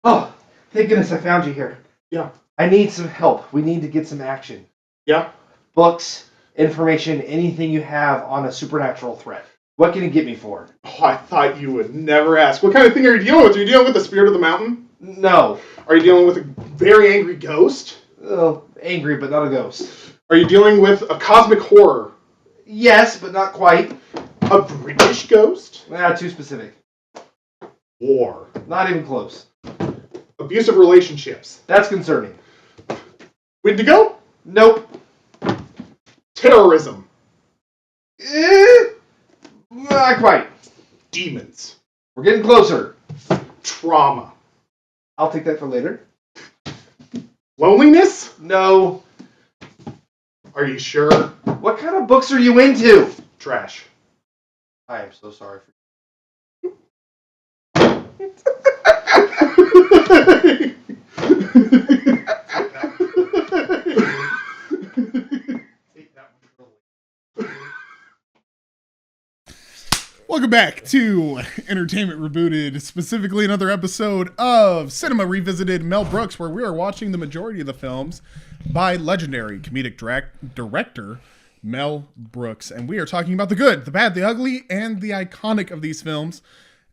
Oh, thank goodness I found you here. Yeah. I need some help. We need to get some action. Yeah. Books, information, anything you have on a supernatural threat. What can you get me for? Oh, I thought you would never ask. What kind of thing are you dealing with? Are you dealing with the spirit of the mountain? No. Are you dealing with a very angry ghost? Angry, but not a ghost. Are you dealing with a cosmic horror? Yes, but not quite. A British ghost? Too specific. War. Not even close. Abusive relationships. That's concerning. Wendigo? Nope. Terrorism. Not quite. Demons. We're getting closer. Trauma. I'll take that for later. Loneliness? No. Are you sure? What kind of books are you into? Trash. I am so sorry for Welcome back to Entertainment Rebooted, specifically another episode of Cinema Revisited Mel Brooks, where we are watching the majority of the films by legendary comedic director Mel Brooks. And we are talking about the good, the bad, the ugly, and the iconic of these films,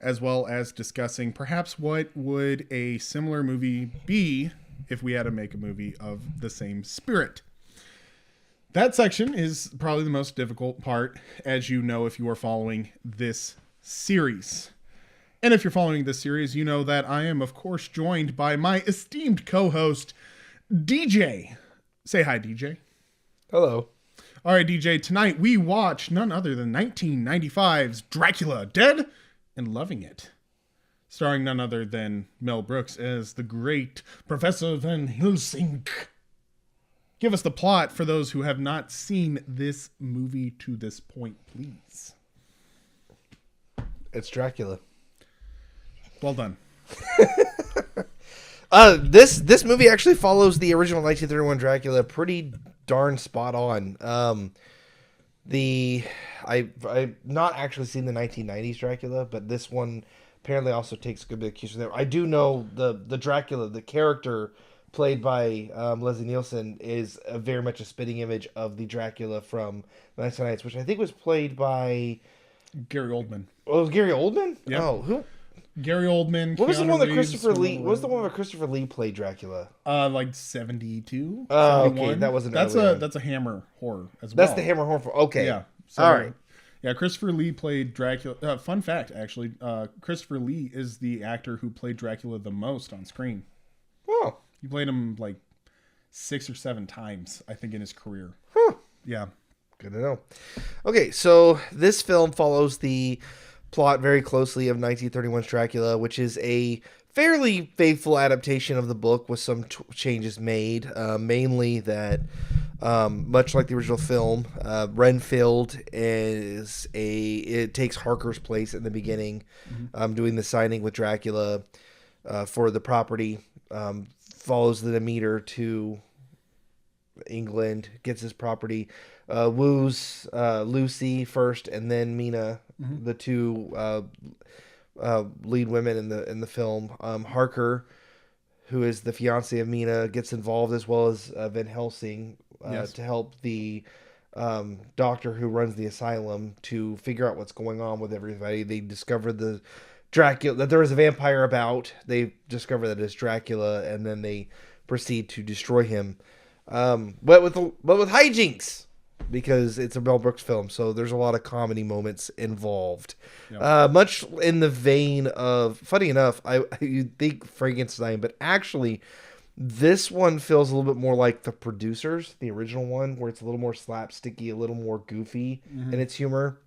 as well as discussing perhaps what would a similar movie be if we had to make a movie of the same spirit. That section is probably the most difficult part, as you know if you are following this series. And if you're following this series, you know that I am, of course, joined by my esteemed co-host, DJ. Say hi, DJ. Hello. All right, DJ, tonight we watch none other than 1995's Dracula, Dead and Loving It, starring none other than Mel Brooks as the great Professor Van Helsing. Give us the plot for those who have not seen this movie to this point, please. It's Dracula. Well done. This movie actually follows the original 1931 Dracula pretty darn spot on. I've not actually seen the 1990s Dracula, but this one apparently also takes a good bit of cues from there. I do know the Dracula, the character played by Leslie Nielsen, is very much a spitting image of the Dracula from the 1990s, which I think was played by Gary Oldman. Oh, it was Gary Oldman? Yep. Oh, who? Gary Oldman. What was the Keanu one that Reeves, Christopher Lee? What was the one where Christopher Lee played Dracula? Like 72. Oh, 71. okay, that wasn't. That's a Hammer horror as well. That's the Hammer horror. Okay, Yeah. So, all right. Yeah, Christopher Lee played Dracula. Fun fact, actually, Christopher Lee is the actor who played Dracula the most on screen. Oh, He played him like 6 or 7 times, I think, in his career. huh. Yeah. Good to know. Okay, so this film follows the plot very closely of 1931's Dracula, which is a fairly faithful adaptation of the book with some changes made. Mainly that, much like the original film, Renfield it takes Harker's place in the beginning, doing the signing with Dracula for the property. Follows the Demeter to England, gets his property, woos Lucy first, and then Mina, the two lead women in the film. Harker, who is the fiance of Mina, gets involved, as well as Van Helsing, Yes. to help the doctor who runs the asylum to figure out what's going on with everybody. They discover that there is a vampire about. They discover that it's Dracula, and then they proceed to destroy him. But with hijinks, because it's a Mel Brooks film, so there's a lot of comedy moments involved. Yep. Much in the vein of, funny enough, you think Frankenstein, but actually this one feels a little bit more like The Producers, the original one, where it's a little more slapsticky, a little more goofy in its humor.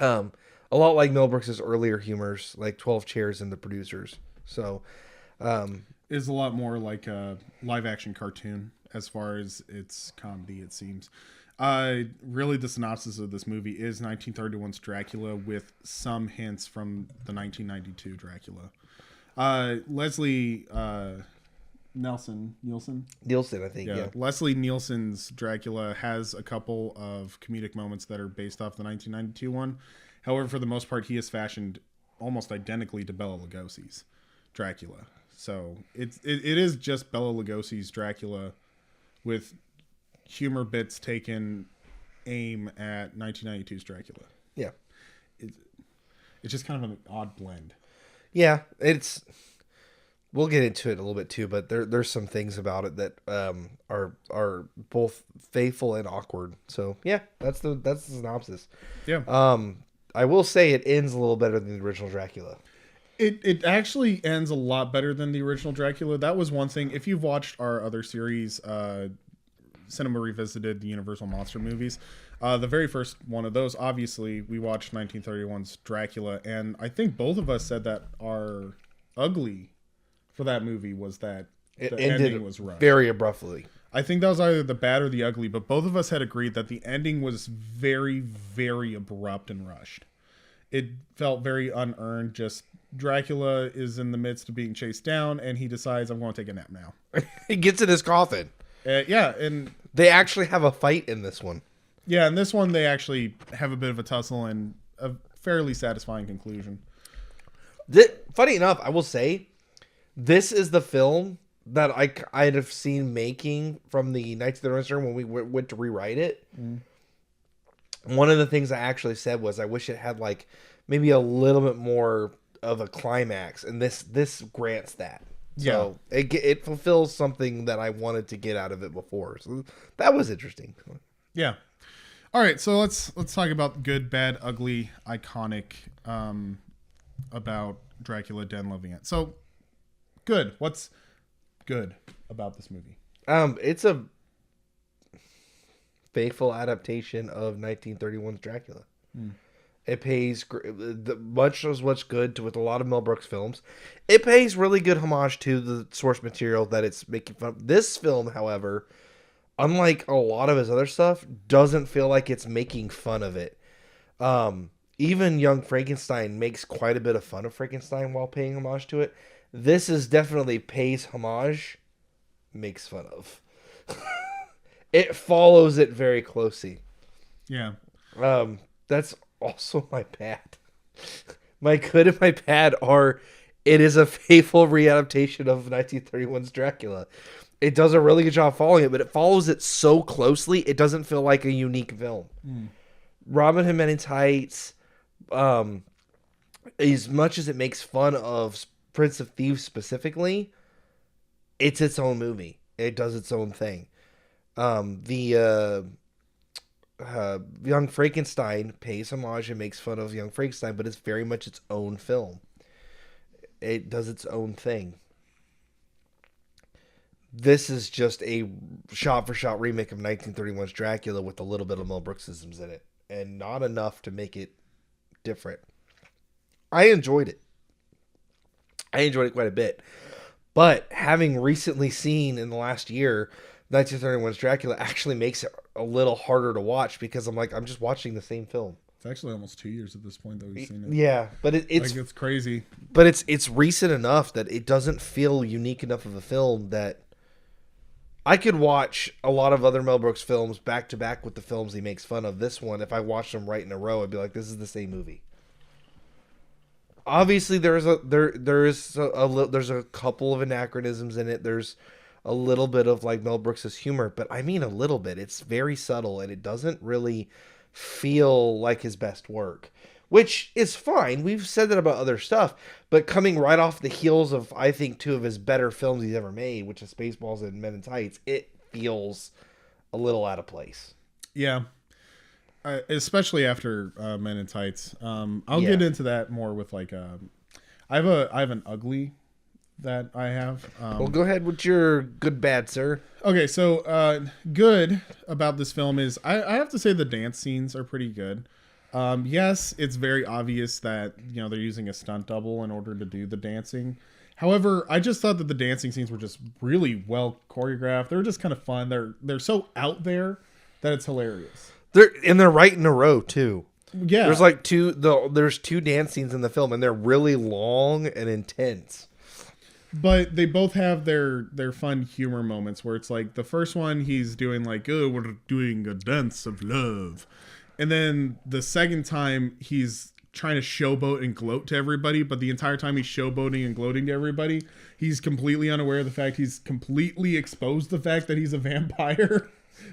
A lot like Mel Brooks' earlier humors, like 12 Chairs and The Producers. So, Is a lot more like a live action cartoon as far as its comedy, it seems. Really, the synopsis of this movie is 1931's Dracula with some hints from the 1992 Dracula. Leslie Nielsen, Nielsen, I think, yeah. Leslie Nielsen's Dracula has a couple of comedic moments that are based off the 1992 one. However, for the most part, he is fashioned almost identically to Bela Lugosi's Dracula. So it is just Bela Lugosi's Dracula with humor bits taken aim at 1992's Dracula. Yeah. It's just kind of an odd blend. Yeah, we'll get into it a little bit too, but there's some things about it that are both faithful and awkward. So yeah, that's the synopsis. Yeah. I will say it ends a little better than the original Dracula. It actually ends a lot better than the original Dracula. That was one thing. If you've watched our other series, Cinema Revisited, the Universal Monster movies, the very first one of those, obviously, we watched 1931's Dracula, and I think both of us said that our ugly for that movie was that It the ended ending was rushed. very abruptly. I think that was either the bad or the ugly, but both of us had agreed that the ending was very, very abrupt and rushed. It felt very unearned. Just Dracula is in the midst of being chased down, and he decides, I'm going to take a nap now. He gets in his coffin. Yeah, and They actually have a fight in this one. yeah, in this one they actually have a bit of a tussle and a fairly satisfying conclusion. Funny enough, I will say, this is the film that I'd have seen making from the 1931 when we went to rewrite it. Mm. One of the things I actually said was I wish it had like maybe a little bit more of a climax, and this grants that. So yeah. It fulfills something that I wanted to get out of it before. So that was interesting. Yeah. All right, so let's talk about good, bad, ugly, iconic about Dracula, Den loving it. So good. What's good about this movie? It's a faithful adaptation of 1931's Dracula. Mm. It pays much as what's good with a lot of Mel Brooks films. It pays really good homage to the source material that it's making fun of. This film, however, unlike a lot of his other stuff, doesn't feel like it's making fun of it. Even Young Frankenstein makes quite a bit of fun of Frankenstein while paying homage to it. This is definitely pays homage, makes fun of. It follows it very closely. Yeah. That's also my bad. My good and my bad are, it is a faithful readaptation of 1931's Dracula. It does a really good job following it, but it follows it so closely, it doesn't feel like a unique film. Mm. Robin Hood Men in Tights, as much as it makes fun of Prince of Thieves specifically, it's its own movie. It does its own thing. Young Frankenstein pays homage and makes fun of Young Frankenstein, but it's very much its own film. It does its own thing. This is just a shot-for-shot remake of 1931's Dracula with a little bit of Mel Brooksisms in it, and not enough to make it different. I enjoyed it. I enjoyed it quite a bit. But having recently seen in the last year 1931's Dracula actually makes it a little harder to watch because I'm just watching the same film. It's actually almost 2 years at this point that we've seen it. Yeah, but it's like, it's crazy. But it's recent enough that it doesn't feel unique enough of a film that I could watch a lot of other Mel Brooks films back to back with the films he makes fun of. This one, if I watched them right in a row, I'd be like, this is the same movie. Obviously, there's a couple of anachronisms in it. There's a little bit of like Mel Brooks's humor, but I mean a little bit. It's very subtle and it doesn't really feel like his best work, which is fine. We've said that about other stuff, but coming right off the heels of, I think, two of his better films he's ever made, which is Spaceballs and Men in Tights, it feels a little out of place. Yeah. Especially after Men in Tights. I'll get into that more with like I have an ugly that I have. Well, go ahead with your good bad, sir. Okay, so good about this film is I have to say the dance scenes are pretty good. Yes, it's very obvious that they're using a stunt double in order to do the dancing. However, I just thought that the dancing scenes were just really well choreographed. They're just kind of fun. They're so out there that it's hilarious. They're right in a row too. Yeah, there's like there's two dance scenes in the film, and they're really long and intense. But they both have their fun humor moments where it's like the first one he's doing like, oh, we're doing a dance of love. And then the second time he's trying to showboat and gloat to everybody, but the entire time he's showboating and gloating to everybody, he's completely unaware of the fact he's completely exposed the fact that he's a vampire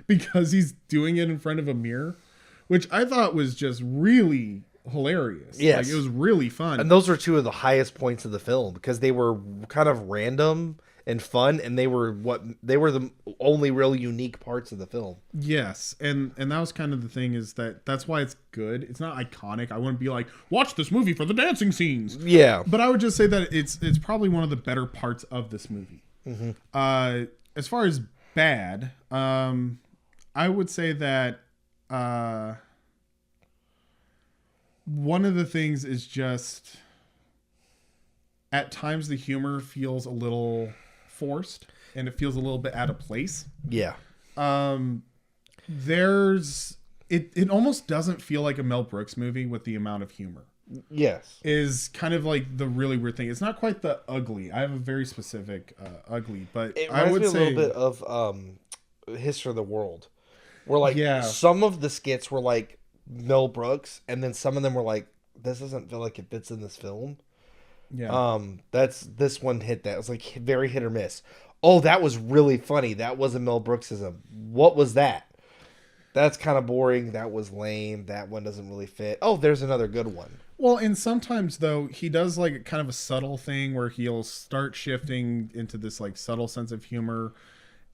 because he's doing it in front of a mirror, which I thought was just really hilarious. Yes. Like, it was really fun. And those were two of the highest points of the film because they were kind of random and fun, and they were the only real unique parts of the film. Yes, and that was kind of the thing, is that's why it's good. It's not iconic. I wouldn't be like, watch this movie for the dancing scenes. Yeah, but I would just say that it's probably one of the better parts of this movie. Mm-hmm. As far as bad, I would say that one of the things is just at times the humor feels a little forced and it feels a little bit out of place. Yeah. It almost doesn't feel like a Mel Brooks movie with the amount of humor. Yes. Is kind of like the really weird thing. It's not quite the ugly. I have a very specific ugly, but It I reminds would me say a little bit of History of the World, where like Yeah. some of the skits were like Mel Brooks, and then some of them were like, this doesn't feel like it fits in this film. yeah. This one hit that. It was like very hit or miss. Oh, that was really funny. That wasn't Mel Brooksism. What was that? That's kind of boring. That was lame. That one doesn't really fit. Oh, there's another good one. Well, and sometimes though he does like kind of a subtle thing where he'll start shifting into this like subtle sense of humor,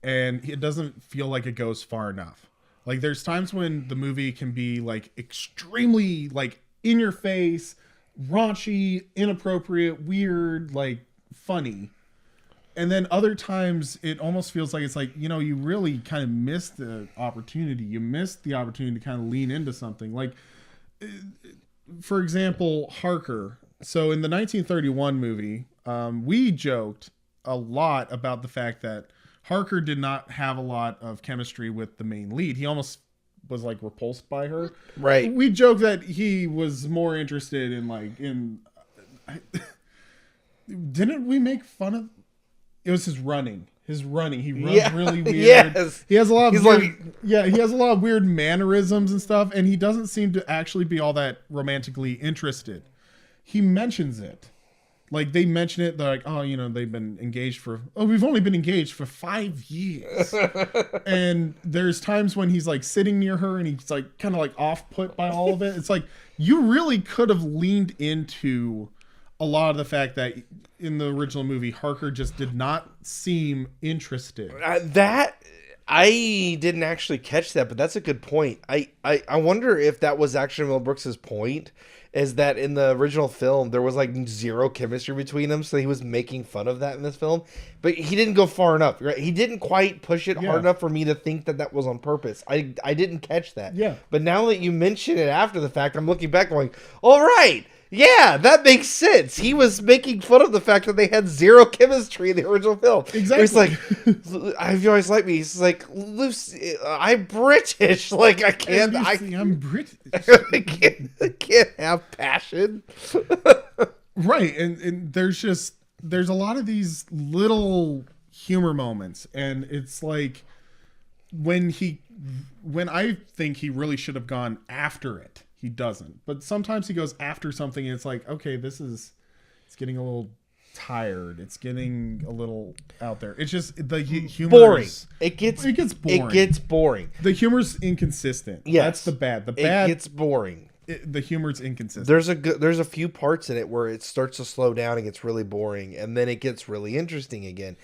and it doesn't feel like it goes far enough. Like there's times when the movie can be like extremely like in your face, raunchy, inappropriate, weird, like funny. And then other times it almost feels like it's like, you know, you really kind of missed the opportunity. You missed the opportunity to kind of lean into something. Like, for example, Harker. So in the 1931 movie, we joked a lot about the fact that Harker did not have a lot of chemistry with the main lead. He almost was like repulsed by her. Right. We joked that he was more interested in didn't we make fun of it was his running. He runs really weird. Yes. He has a lot of He's weird, he has a lot of weird mannerisms and stuff, and he doesn't seem to actually be all that romantically interested. He mentions it. Like they mention it, they're like, oh, you know, they've been engaged we've only been engaged for 5 years. And there's times when he's like sitting near her and he's like kind of like off put by all of it. It's like you really could have leaned into a lot of the fact that in the original movie, Harker just did not seem interested. That I didn't actually catch that, but that's a good point. I wonder if that was actually Mel Brooks's point, is that in the original film there was like zero chemistry between them, so he was making fun of that in this film. But he didn't go far enough. Right? He didn't quite push it hard enough for me to think that was on purpose. I didn't catch that. Yeah. But now that you mention it after the fact, I'm looking back going, all right. Yeah, that makes sense. He was making fun of the fact that they had zero chemistry in the original film. Exactly. He's like, I've always liked me. He's like, Lucy, I'm British. Like, I can't. I'm British. I can't have passion. Right, and there's a lot of these little humor moments, and it's like when I think he really should have gone after it. He doesn't. But sometimes he goes after something and it's like, okay, it's getting a little tired. It's getting a little out there. It's just the humor boring. It gets boring. It gets boring. The humor's inconsistent. Yes. That's the bad. The it bad gets boring. The humor's inconsistent. There's a few parts in it where it starts to slow down and gets really boring, and then it gets really interesting again.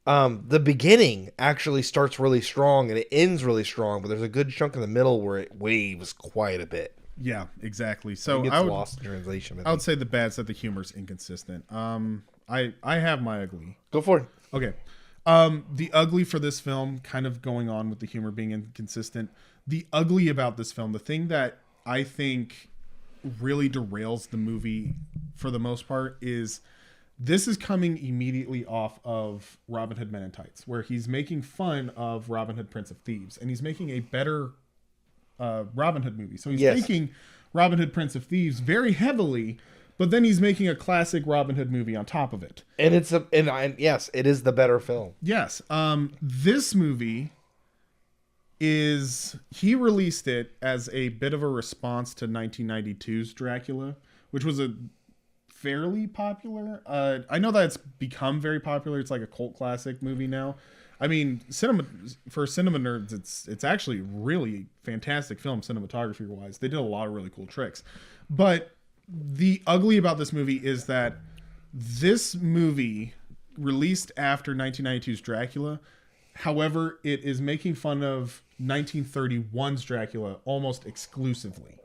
The beginning actually starts really strong and it ends really strong, but there's a good chunk in the middle where it waves quite a bit. Yeah, exactly. So it gets lost in translation. I would say the bad's that the humor's inconsistent. I have my ugly. Go for it. Okay. The ugly for this film, kind of going on with the humor being inconsistent. The ugly about this film, the thing that I think really derails the movie for the most part, is this is coming immediately off of Robin Hood Men in Tights, where he's making fun of Robin Hood Prince of Thieves, and he's making a better Robin Hood movie. So he's making Robin Hood Prince of Thieves very heavily, but then he's making a classic Robin Hood movie on top of it. And yes, it is the better film. Yes. This movie he released it as a bit of a response to 1992's Dracula, which was a fairly popular. I know that it's become very popular. It's like a cult classic movie now. I mean, cinema nerds, it's actually really fantastic film cinematography wise. They did a lot of really cool tricks. But the ugly about this movie is that this movie released after 1992's Dracula. However, it is making fun of 1931's Dracula almost exclusively.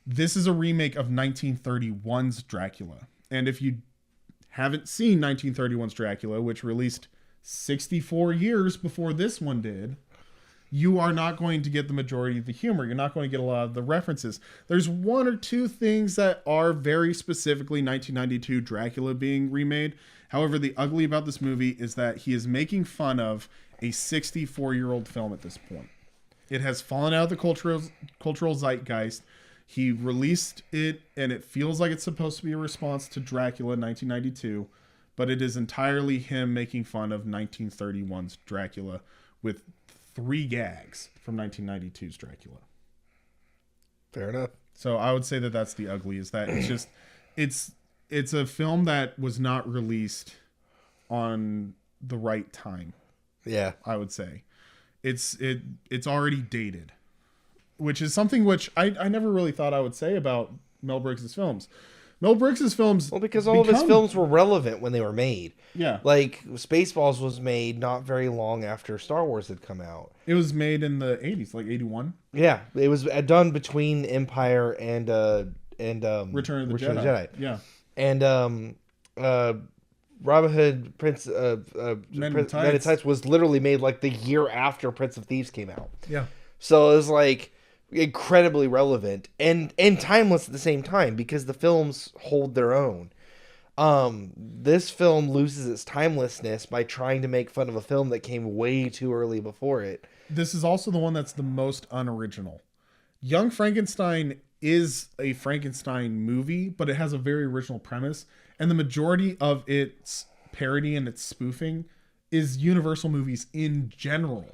This is a remake of 1931's Dracula. And if you haven't seen 1931's Dracula, which released 64 years before this one did, you are not going to get the majority of the humor. You're not going to get a lot of the references. There's one or two things that are very specifically 1992 Dracula being remade. However, the ugly about this movie is that he is making fun of a 64-year-old film at this point. It has fallen out of the cultural zeitgeist. He released it, and it feels like it's supposed to be a response to Dracula in 1992, but it is entirely him making fun of 1931's Dracula with 3 gags from 1992's Dracula. Fair enough. So I would say that that's the ugly, is that it's just, it's a film that was not released on the right time. Yeah. I would say. It's already dated, which is something which I never really thought I would say about Mel Brooks' films. Mel Brooks' films... Well, because all of his films were relevant when they were made. Yeah. Like, Spaceballs was made not very long after Star Wars had come out. It was made in the 80s, like 81. Yeah. It was done between Empire and Return of the Jedi. Yeah. And Robin Hood, Prince Men in Tights was literally made like the year after Prince of Thieves came out. Yeah. So it was like incredibly relevant and timeless at the same time because the films hold their own. This film loses its timelessness by trying to make fun of a film that came way too early before it. This is also the one that's the most unoriginal. Young Frankenstein is a Frankenstein movie, but it has a very original premise, and the majority of its parody and its spoofing is Universal movies in general.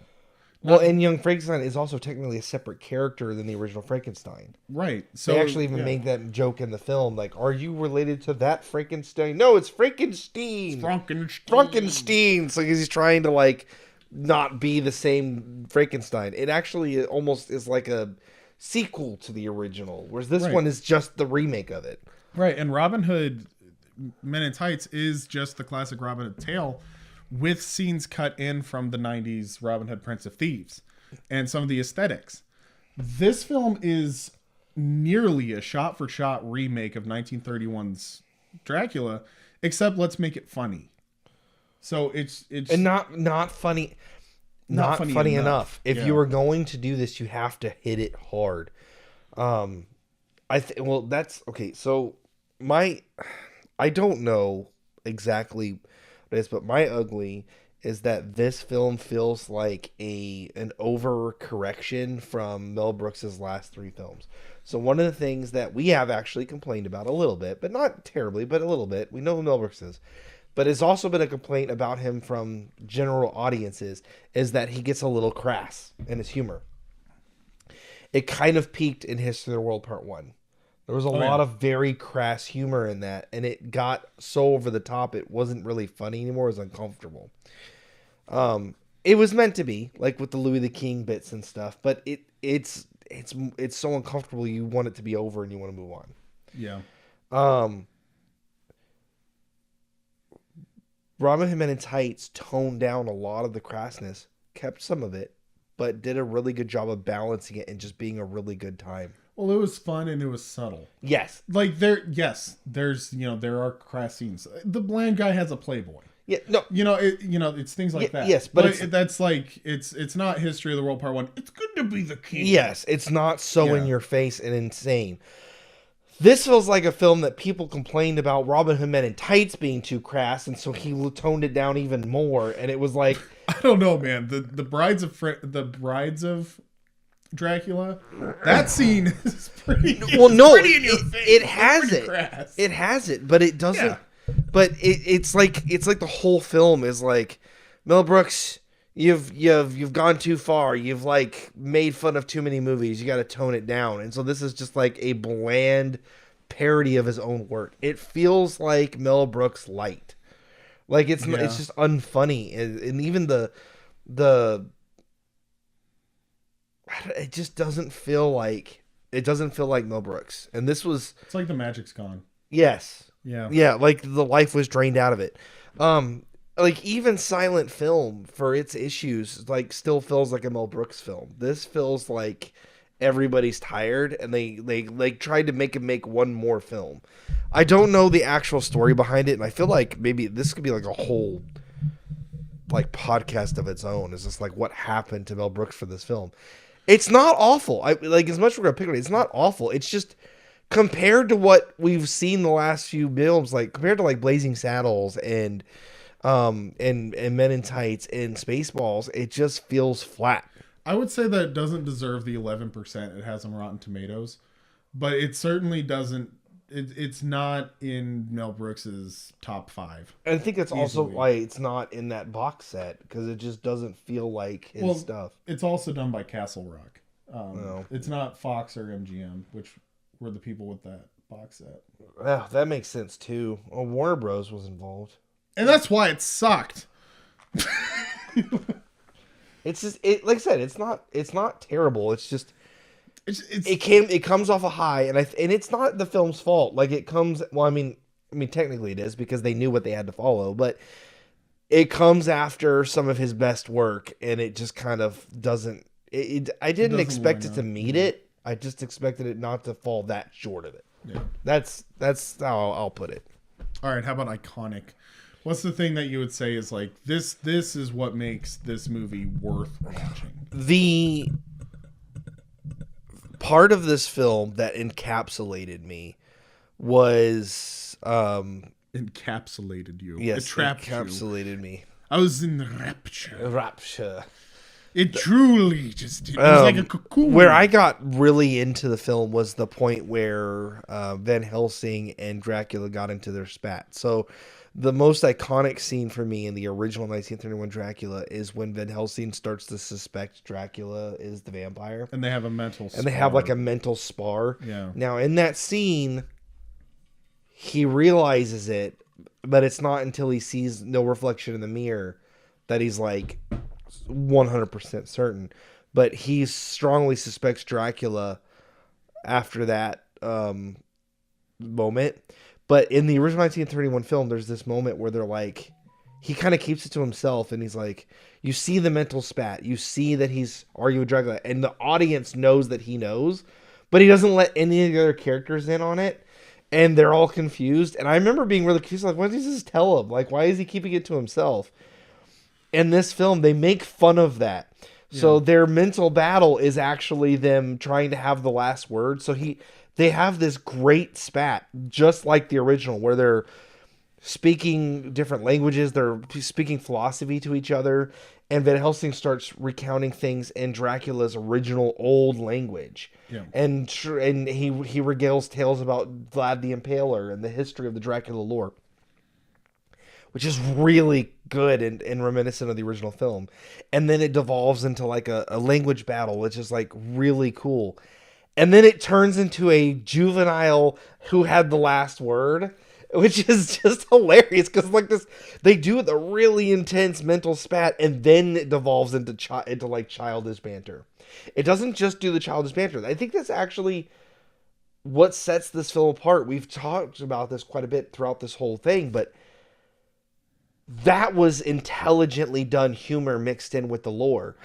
Well, and Young Frankenstein is also technically a separate character than the original Frankenstein. Right. So they actually even make that joke in the film, like, are you related to that Frankenstein? No, it's Frankenstein. Frankenstein. So he's trying to, like, not be the same Frankenstein. It actually almost is like a sequel to the original, whereas this one is just the remake of it. Right, and Robin Hood Men in Tights is just the classic Robin Hood tale with scenes cut in from the 90s Robin Hood Prince of Thieves and some of the aesthetics. This film is nearly a shot-for-shot remake of 1931's Dracula, except let's make it funny. So it's and not funny. Not funny enough. If you were going to do this, you have to hit it hard. That's okay. So I don't know exactly what it is, but my ugly is that this film feels like an overcorrection from Mel Brooks' last 3 films. So one of the things that we have actually complained about a little bit, but not terribly, but a little bit, we know who Mel Brooks is, but it's also been a complaint about him from general audiences, is that he gets a little crass in his humor. It kind of peaked in History of the World Part 1. There was a lot of very crass humor in that, and it got so over the top it wasn't really funny anymore. It was uncomfortable. It was meant to be, like with the Louis the King bits and stuff, but it's so uncomfortable you want it to be over and you want to move on. Yeah. Robin Hood Men in Tights toned down a lot of the crassness, kept some of it, but did a really good job of balancing it and just being a really good time. Well, it was fun and it was subtle. Yes. Like there's there are crass scenes. The bland guy has a Playboy. Yeah, no. It's things like that. Yes, but that's like it's not History of the World Part 1. It's good to be the king. Yes, it's not so in your face and insane. This feels like a film that people complained about Robin Hood Men in Tights being too crass, and so he toned it down even more. And it was like, I don't know, man. The brides of Dracula, that scene is pretty. Well, no, pretty in your face. It has it. Crass. It has it, but it doesn't. Yeah. But it's like the whole film is like, Mel Brooks, you've gone too far. You've like made fun of too many movies. You got to tone it down. And so this is just like a bland parody of his own work. It feels like Mel Brooks light. Like it's just unfunny, and even the it just doesn't feel like Mel Brooks. And this was, it's like the magic's gone. Yes. Yeah. Like the life was drained out of it. Like even silent film for its issues, like still feels like a Mel Brooks film. This feels like everybody's tired and they like tried to make one more film. I don't know the actual story behind it, and I feel like maybe this could be like a whole like podcast of its own. Is just like what happened to Mel Brooks for this film. It's not awful. I like, as much as we're gonna pick on it, it's not awful. It's just compared to what we've seen the last few films, like compared to like Blazing Saddles and Men in Tights and Spaceballs, it just feels flat. I would say that it doesn't deserve the 11% it has on Rotten Tomatoes, but it certainly doesn't. It's not in Mel Brooks's top 5. And I think that's Easily. also why it's not in that box set, because it just doesn't feel like his stuff. It's also done by Castle Rock. No. It's not Fox or MGM, which were the people with that box set. Yeah, that makes sense too. Well, Warner Bros. Was involved. And that's why it sucked. It's just like I said, it's not terrible. It's just It's it comes off a high, and it's not the film's fault. Like it comes, well, I mean technically it is, because they knew what they had to follow, but it comes after some of his best work, and it just kind of doesn't. I didn't expect it to meet it. I just expected it not to fall that short of it. Yeah. That's how I'll put it. All right, how about iconic? What's the thing that you would say is like this is what makes this movie worth watching? The part of this film that encapsulated me was Encapsulated you. yes, It trapped encapsulated me. I was in rapture. Rapture. It truly just it was like a cocoon. Where I got really into the film was the point where Van Helsing and Dracula got into their spat. So the most iconic scene for me in the original 1931 Dracula is when Van Helsing starts to suspect Dracula is the vampire. And they have a mental spar. And they have like a mental spar. Yeah. Now in that scene, he realizes it, but it's not until he sees no reflection in the mirror that he's like 100% certain. But he strongly suspects Dracula after that moment. But in the original 1931 film, there's this moment where they're like, he kind of keeps it to himself, and he's like, you see the mental spat, you see that he's arguing with Dracula, and the audience knows that he knows, but he doesn't let any of the other characters in on it, and they're all confused. And I remember being really confused, like, why does he just tell him? Like, why is he keeping it to himself? In this film, they make fun of that. Yeah. So their mental battle is actually them trying to have the last word. So they have this great spat, just like the original, where they're speaking different languages, they're speaking philosophy to each other, and Van Helsing starts recounting things in Dracula's original old language. Yeah. And he regales tales about Vlad the Impaler and the history of the Dracula lore, which is really good and reminiscent of the original film. And then it devolves into like a language battle, which is like really cool. And then it turns into a juvenile who had the last word, which is just hilarious, because like this, they do the really intense mental spat, and then it devolves into like childish banter. It doesn't just do the childish banter. I think that's actually what sets this film apart. We've talked about this quite a bit throughout this whole thing, but that was intelligently done humor mixed in with the lore.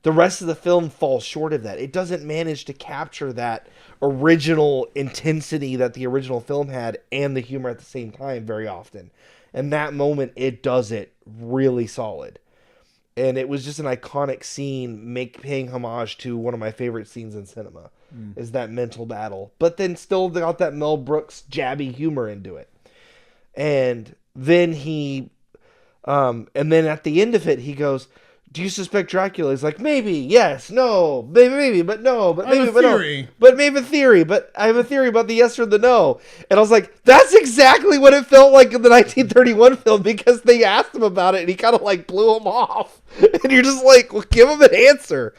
The rest of the film falls short of that. It doesn't manage to capture that original intensity that the original film had and the humor at the same time very often. And that moment, it does it really solid. And it was just an iconic scene, paying homage to one of my favorite scenes in cinema, is that mental battle. But then still got that Mel Brooks jabby humor into it. And then and then at the end of it, he goes, do you suspect Dracula? He's like, maybe, yes, no, maybe, but no, but maybe, but no, but maybe a theory, but I have a theory about the yes or the no. And I was like, that's exactly what it felt like in the 1931 film, because they asked him about it and he kind of like blew him off. And you're just like, well, give him an answer.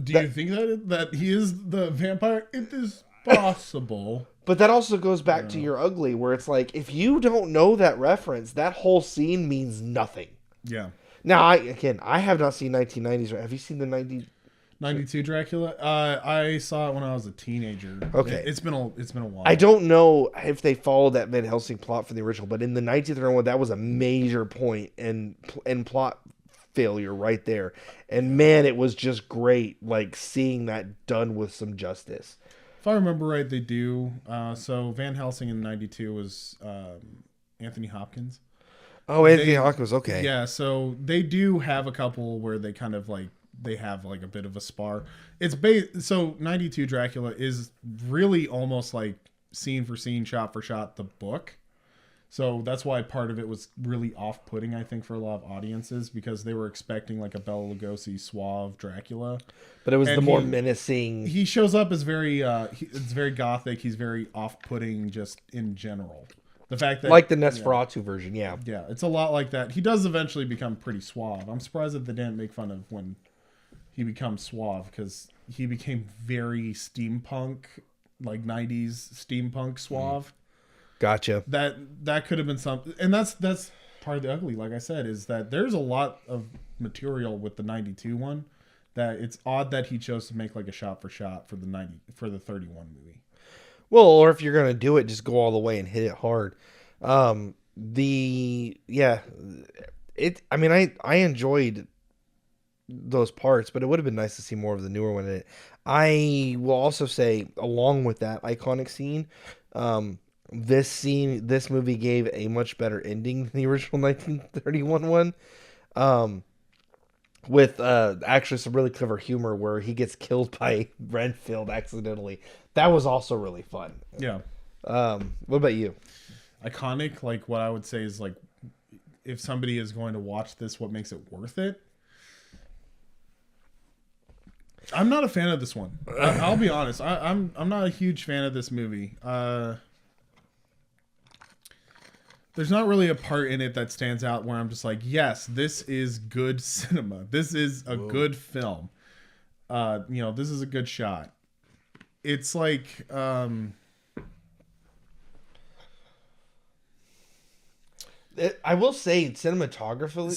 Do you think that he is the vampire? It is possible. But that also goes back to your ugly, where it's like, if you don't know that reference, that whole scene means nothing. Yeah. Now, I have not seen 1990s. Have you seen the 92 Dracula? I saw it when I was a teenager. Okay. It's been a while. I don't know if they followed that Van Helsing plot from the original, but in the 1931, that was a major point in plot failure right there. And man, it was just great, like seeing that done with some justice. If I remember right, they do. So Van Helsing in 92 was Anthony Hopkins. Oh, Anthony Hopkins, okay. Yeah, so they do have a couple where they kind of like they have like a bit of a spar. It's so 92 Dracula is really almost like scene for scene, shot for shot the book. So that's why part of it was really off-putting, I think, for a lot of audiences, because they were expecting like a Bela Lugosi suave Dracula. But it was the more menacing. He shows up as very it's very gothic. He's very off-putting just in general. The fact that like the Nosferatu version, yeah. Yeah, it's a lot like that. He does eventually become pretty suave. I'm surprised that they didn't make fun of when he becomes suave, because he became very steampunk, like 90s steampunk suave. Gotcha. That could have been something, and that's part of the ugly. Like I said, is that there's a lot of material with the 92 one that it's odd that he chose to make like a shot for shot for the 31 movie. Well, or if you're gonna do it, just go all the way and hit it hard. I enjoyed those parts, but it would have been nice to see more of the newer one in it. I will also say, along with that iconic scene, this movie gave a much better ending than the original 1931 one. With actually some really clever humor where he gets killed by Renfield accidentally. That was also really fun. Yeah. What about you? Iconic, like what I would say is like, if somebody is going to watch this, what makes it worth it? I'm not a fan of this one. I'll be honest. I'm not a huge fan of this movie. There's not really a part in it that stands out where I'm just like, yes, this is good cinema. This is a good film. This is a good shot. It's like, I will say cinematography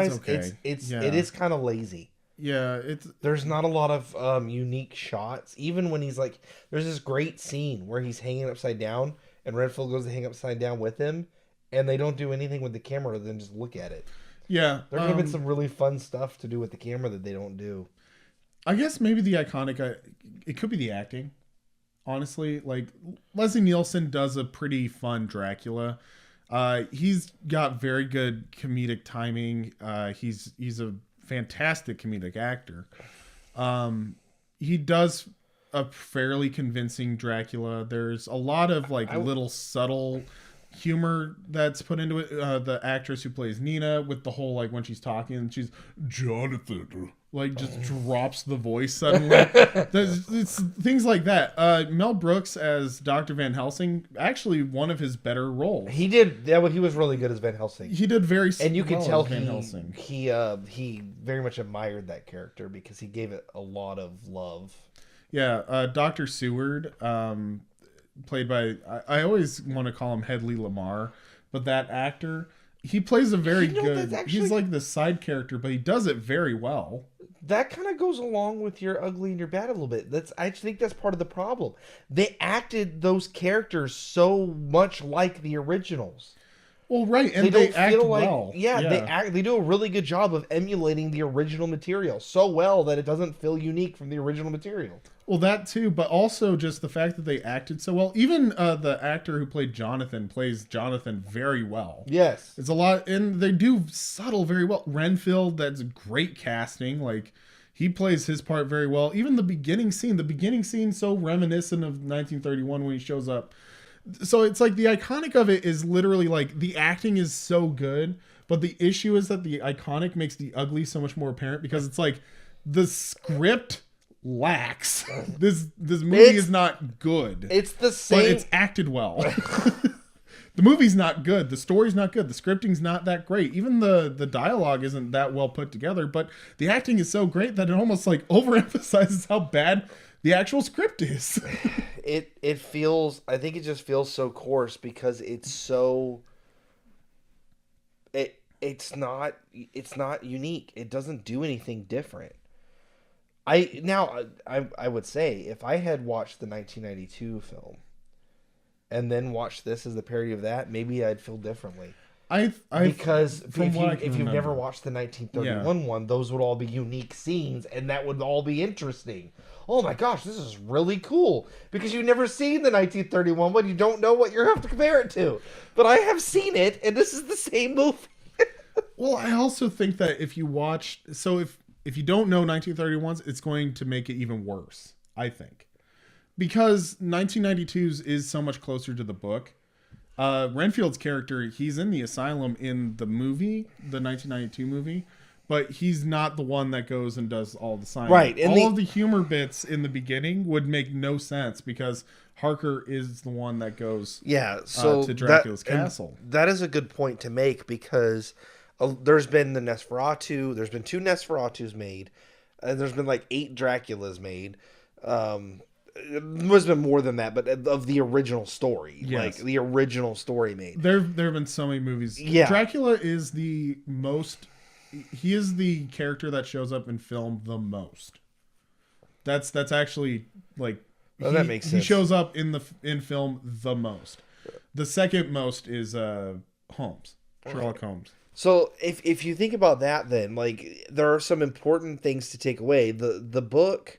is okay. It is kind of lazy. Yeah, there's not a lot of unique shots. Even when he's like, there's this great scene where he's hanging upside down and Renfield goes to hang upside down with him, and they don't do anything with the camera other than just look at it. Yeah, there could have been some really fun stuff to do with the camera that they don't do. I guess maybe the iconic, it could be the acting. Honestly, like Leslie Nielsen does a pretty fun Dracula. He's got very good comedic timing. He's a fantastic comedic actor. He does a fairly convincing Dracula. There's a lot of like little subtle humor that's put into it. The actress who plays Nina, with the whole like when she's talking and she's Jonathan, like just drops the voice suddenly. It's things like that. Mel Brooks as Dr. Van Helsing, actually one of his better roles. He did. Yeah, well, he was really good as Van Helsing. He did very, and you can well tell Van Helsing. He very much admired that character because he gave it a lot of love. Yeah, Dr. Seward, played by, I always want to call him Hedley Lamar, but that actor, he plays a very good, he's like the side character, but he does it very well. That kind of goes along with your ugly and your bad a little bit. I think that's part of the problem. They acted those characters so much like the originals. Well, right, and they act well. Yeah, they do a really good job of emulating the original material so well that it doesn't feel unique from the original material. Well, that too, but also just the fact that they acted so well. Even the actor who played Jonathan plays Jonathan very well. Yes. It's a lot, and they do subtle very well. Renfield, that's great casting. Like, he plays his part very well. Even the beginning scene so reminiscent of 1931 when he shows up. So it's like the iconic of it is literally like the acting is so good, but the issue is that the iconic makes the ugly so much more apparent because it's like the script lacks. This movie is not good. It's the same, but it's acted well. The movie's not good. The story's not good. The scripting's not that great. Even the dialogue isn't that well put together, but the acting is so great that it almost like overemphasizes how bad the actual script is. It feels, I think it just feels so coarse because it's so it's not unique. It doesn't do anything different. I would say if I had watched the 1992 film and then watched this as the parody of that, maybe I'd feel differently. Because if you've never watched the 1931 one, those would all be unique scenes, and that would all be interesting. Oh my gosh, this is really cool. Because you've never seen the 1931 one, you don't know what you have to compare it to. But I have seen it, and this is the same movie. Well, I also think that if you watch... So if you don't know 1931's, it's going to make it even worse, I think. Because 1992's is so much closer to the book. Renfield's character, he's in the asylum in the movie, the 1992 movie, but he's not the one that goes and does all the signing. Right. All of the humor bits in the beginning would make no sense because Harker is the one that goes to Dracula's castle. That is a good point to make because there's been the Nosferatu, there's been 2 Nosferatus made, and there's been like 8 Draculas made. There's been more than that, but of the original story, like the original story made. There have been so many movies. Yeah. Dracula is the most. He is the character that shows up in film the most. That's actually like. That makes sense. He shows up in film the most. The second most is Holmes, Sherlock Holmes. So if you think about that, then like there are some important things to take away. The book.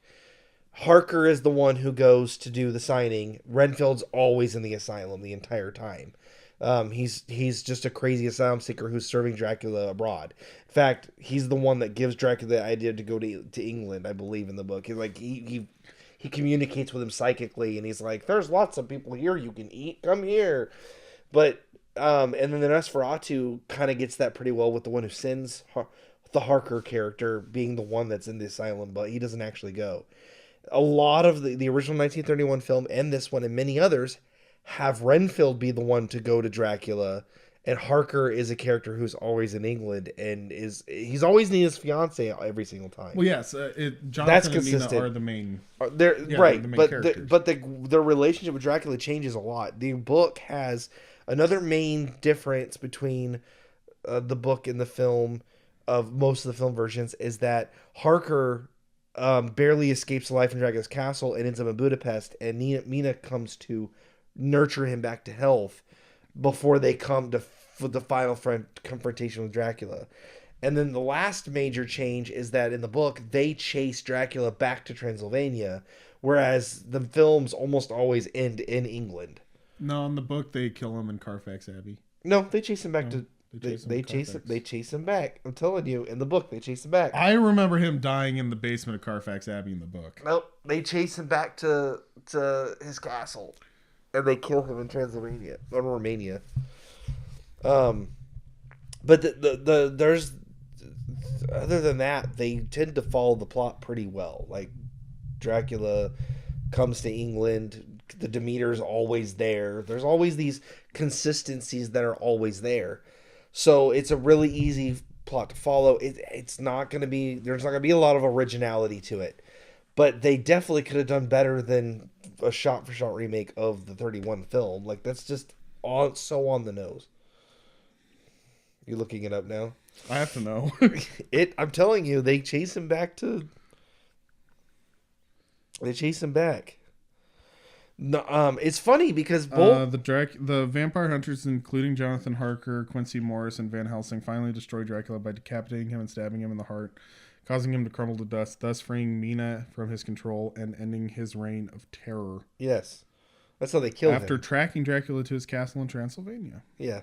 Harker is the one who goes to do the signing. Renfield's always in the asylum the entire time. He's just a crazy asylum seeker who's serving Dracula abroad. In fact, he's the one that gives Dracula the idea to go to England, I believe, in the book. He's like he communicates with him psychically, and he's like, "There's lots of people here you can eat. Come here." But and then the Nosferatu kind of gets that pretty well with the one who sends the Harker character being the one that's in the asylum, but he doesn't actually go. A lot of the original 1931 film and this one and many others have Renfield be the one to go to Dracula, and Harker is a character who's always in England and he's always near his fiance every single time. Well, yes, Jonathan That's and consistent. Nina are the main. They're the right, main but characters. their relationship with Dracula changes a lot. The book has another main difference between the book and the film of most of the film versions is that Harker barely escapes life in Dracula's castle and ends up in Budapest, and Mina comes to nurture him back to health before they come to the final confrontation with Dracula. And then the last major change is that in the book, they chase Dracula back to Transylvania, whereas the films almost always end in England. No, in the book, they kill him in Carfax Abbey. No, they chase him back to... They chase him back. I'm telling you, in the book, they chase him back. I remember him dying in the basement of Carfax Abbey in the book. Nope, they chase him back to his castle, and they kill him in Transylvania or Romania. But there's other than that, they tend to follow the plot pretty well. Like Dracula comes to England, the Demeter's always there. There's always these consistencies that are always there. So it's a really easy plot to follow. It's not going to be, there's not going to be a lot of originality to it, but they definitely could have done better than a shot-for-shot remake of the 31 film. Like that's just so on the nose. You looking it up now? I have to know. I'm telling you, they chase him back. No, it's funny because both the vampire hunters, including Jonathan Harker, Quincy Morris, and Van Helsing, finally destroy Dracula by decapitating him and stabbing him in the heart, causing him to crumble to dust, thus freeing Mina from his control and ending his reign of terror. Yes, that's how they killed him. After tracking Dracula to his castle in Transylvania. Yeah,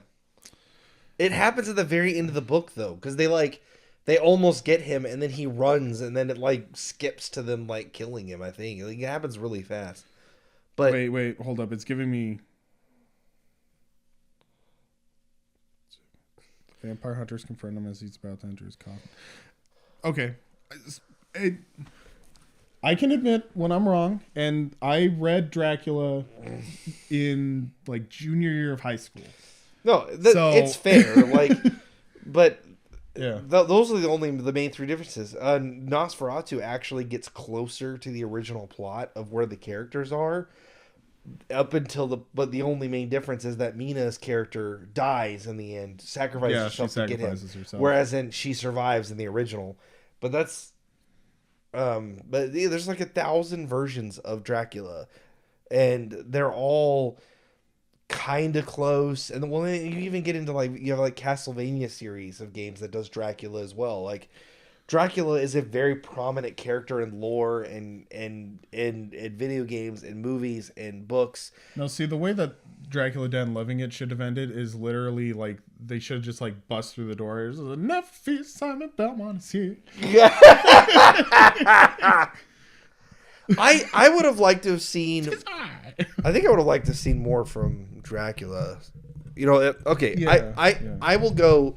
it happens at the very end of the book though, because they almost get him, and then he runs, and then it skips to them killing him. I think it happens really fast. But wait, hold up. It's giving me... Vampire hunters confront him as he's about to enter his coffin. Okay. I can admit when I'm wrong, and I read Dracula in junior year of high school. No, it's fair. But Yeah. those are the main three differences. Nosferatu actually gets closer to the original plot of where the characters are up until but the only main difference is that Mina's character dies in the end, sacrifices herself to get him, whereas she survives in the original. But that's but yeah, there's like 1,000 versions of Dracula, and they're all kind of close. And well, you even get into like you have like Castlevania series of games that does Dracula as well. Like Dracula is a very prominent character in lore and video games and movies and books. No, see, the way that Dracula Dead and Loving It should have ended is literally like they should have just like bust through the door. There's enough feast, Simon Belmont is here. Yeah. I would have liked to have seen. I think I would have liked to have seen more from Dracula. You know, okay. Yeah, I will go.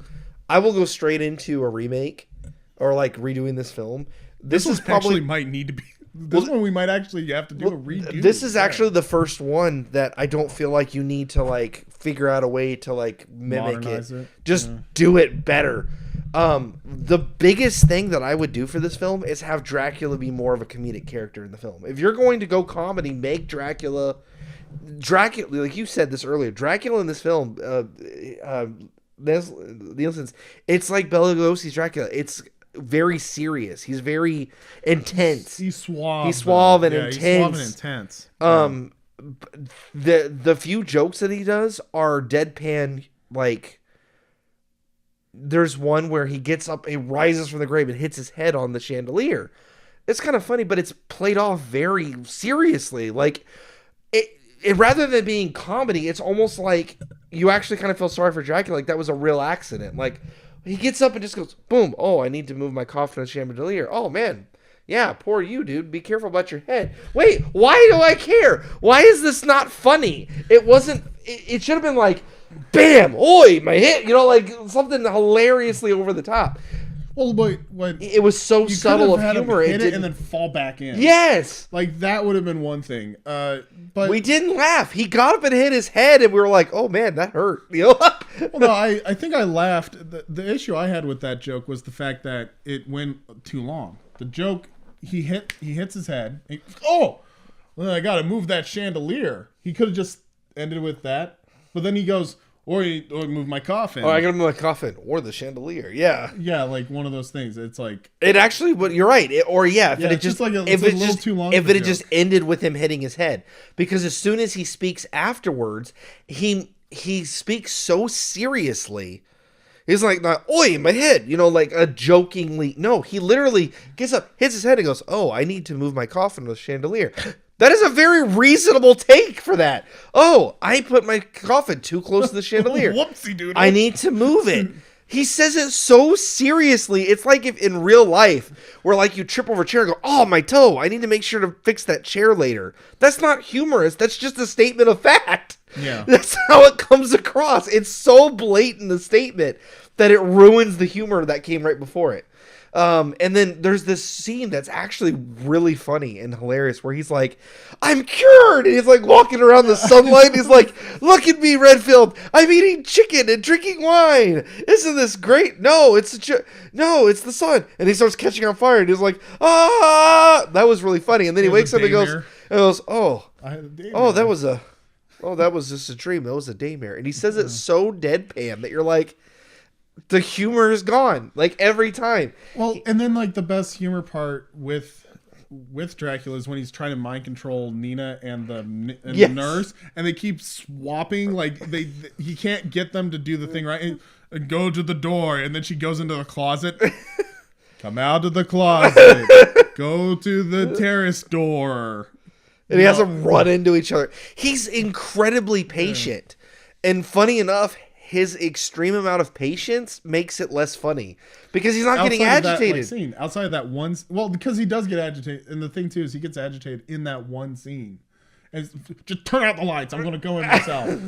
I will go straight into a remake. Or like redoing this film. This is probably might need to be. This one we might actually have to do a redo. This is actually the first one that I don't feel like you need to like figure out a way to like mimic it. Just do it better. The biggest thing that I would do for this film is have Dracula be more of a comedic character in the film. If you're going to go comedy, make Dracula, like you said this earlier, Dracula in this film, Nielsen's, it's like Bela Lugosi's Dracula. It's very serious. He's very intense. He's suave. He's suave and intense. He's suave and intense. The few jokes that he does are deadpan. Like, there's one where he gets up, he rises from the grave and hits his head on the chandelier. It's kind of funny, but it's played off very seriously. Like, it rather than being comedy, it's almost like you actually kind of feel sorry for Dracula. Like that was a real accident. Like. He gets up and just goes, boom. Oh, I need to move my coffin on the chandelier. Oh, man. Yeah, poor you, dude. Be careful about your head. Wait, why do I care? Why is this not funny? It wasn't, it should have been like, bam, oi, my head. You know, like something hilariously over the top. Well, but it was so subtle of humor. It didn't, and then fall back in. Yes. Like that would have been one thing. But we didn't laugh. He got up and hit his head, and we were like, "Oh man, that hurt." You know? Well, no, I think I laughed. The issue I had with that joke was the fact that it went too long. The joke he hits his head. Well, I got to move that chandelier. He could have just ended with that, but then he goes. Or move my coffin. Oh, I gotta move my coffin or the chandelier. Yeah, yeah, like one of those things. It's like it actually. But you're right. If it just like if it's a little too long. If it had just ended with him hitting his head, because as soon as he speaks afterwards, he speaks so seriously. He's like, "Oi, my head," you know, like a jokingly. No, he literally gets up, hits his head, and goes, "Oh, I need to move my coffin with the chandelier." That is a very reasonable take for that. Oh, I put my coffin too close to the chandelier. Whoopsie doodle. I need to move it. He says it so seriously. It's like if in real life, where like you trip over a chair and go, "Oh, my toe. I need to make sure to fix that chair later." That's not humorous. That's just a statement of fact. Yeah. That's how it comes across. It's so blatant, the statement, that it ruins the humor that came right before it. And then there's this scene that's actually really funny and hilarious where he's like, "I'm cured," and he's like walking around the sunlight. He's like, "Look at me, Redfield. I'm eating chicken and drinking wine. Isn't this great? No, it's the sun." And he starts catching on fire, and he's like, "Ah!" That was really funny. And then he wakes up and goes, "Oh, that was just a dream. That was a daymare." And he says it so deadpan that you're like, the humor is gone, like every time. Well, and then like the best humor part with Dracula is when he's trying to mind control Nina and the nurse, and they keep swapping. Like he can't get them to do the thing right. And go to the door, and then she goes into the closet. Come out of the closet. Go to the terrace door. And he has them run into each other. He's incredibly patient, and funny enough, his extreme amount of patience makes it less funny because he's not getting agitated. Outside of that one, well, because he does get agitated, and the thing too is he gets agitated in that one scene. And just turn out the lights. I'm going to go in myself.